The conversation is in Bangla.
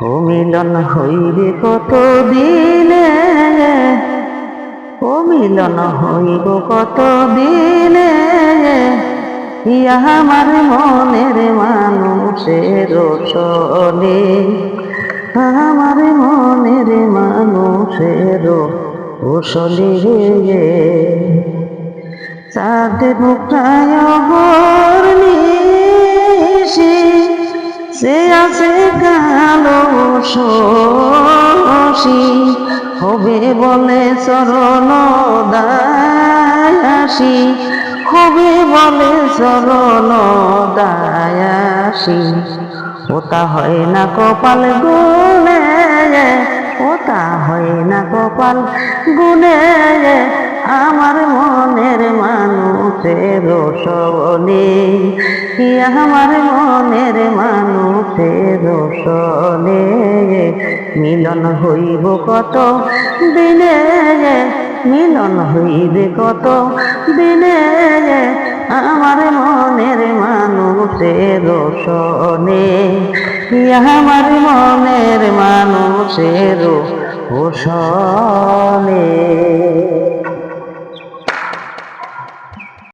ও মিলন হইবে কত দিনে, ও মিলন হইব কত দিনে, ইয়া আমার মনের মানুষের চলে, আমার মনের মানুষের ওসলে রে। চাঁদ মুক্তায় নিশি, সে আছে কালো শশী, হবে বলে চরণ দায়াসী, হবে বলে চরণ দায়াসী। ওটা হয় না কপাল গুনে, ওটা হয় না কপাল গুনে, আমার মনের মানুষের সবলে, আমার মনের মানুষের সবলে। মিলন হইব কত দিনে, মিলন হইবে কত দিনে, আমার মনের মানুষের সনে, আমার মনের মানুষের সনে।